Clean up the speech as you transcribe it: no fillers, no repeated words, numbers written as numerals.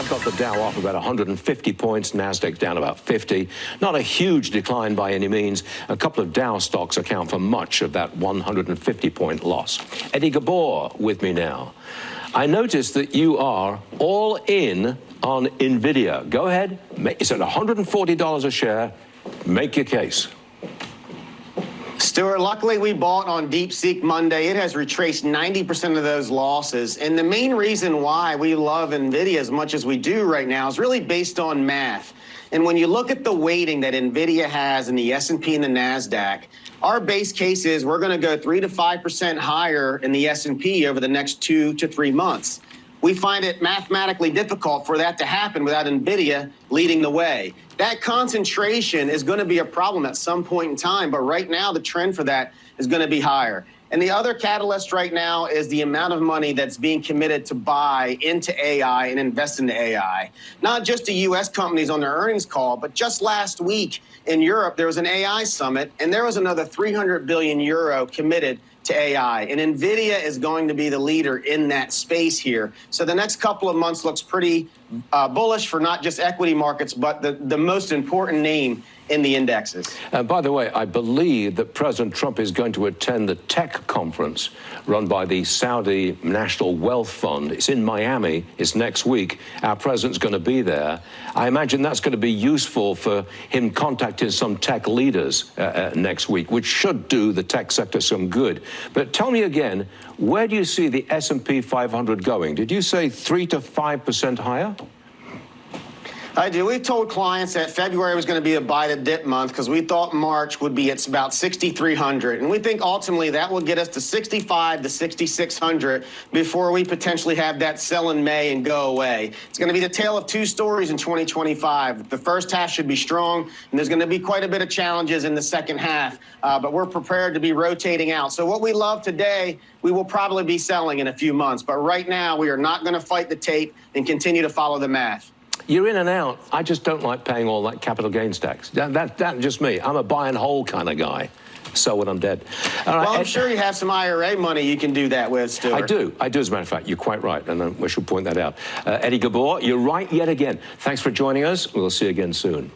I've got the Dow off about 150 points, NASDAQ down about 50. Not a huge decline by any means. A couple of Dow stocks account for much of that 150-point loss. Eddie Ghabour with me now. I noticed that you are all in on NVIDIA. Go ahead. It's at $140 a share. Make your case. Stuart, luckily we bought on DeepSeek Monday. It has retraced 90% of those losses. And the main reason why we love NVIDIA as much as we do right now is really based on math. And when you look at the weighting that NVIDIA has in the S&P and the NASDAQ, our base case is we're going to go 3 to 5% higher in the S&P over the next 2 to 3 months. We find it mathematically difficult for that to happen without NVIDIA leading the way. That concentration is going to be a problem at some point in time, but right now the trend for that is going to be higher. And the other catalyst right now is the amount of money that's being committed to buy into AI and invest into AI. Not just the U.S. companies on their earnings call, but just last week in Europe, there was an AI summit, and there was another 300 billion euro committed to AI. And NVIDIA is going to be the leader in that space here. So the next couple of months looks pretty bullish for not just equity markets, but the most important name in the indexes. By the way, I believe that President Trump is going to attend the tech conference run by the Saudi National Wealth Fund. It's in Miami. It's next week. Our president's going to be there. I imagine that's going to be useful for him contacting some tech leaders next week, which should do the tech sector some good. But tell me again, where do you see the S&P 500 going? Did you say 3 to 5% higher? I do. We told clients that February was going to be a buy to dip month because we thought March would be at about 6,300. And we think ultimately that will get us to 65 to 6,600 before we potentially have that sell in May and go away. It's going to be the tale of two stories in 2025. The first half should be strong, and there's going to be quite a bit of challenges in the second half, but we're prepared to be rotating out. So what we love today, we will probably be selling in a few months. But right now, we are not going to fight the tape and continue to follow the math. You're in and out. I just don't like paying all that capital gains tax. That's just me. I'm a buy and hold kind of guy. So when I'm dead. All right, well, I'm sure you have some IRA money you can do that with, Stuart. I do, as a matter of fact. You're quite right, and we should point that out. Eddie Ghabour, you're right yet again. Thanks for joining us. We'll see you again soon.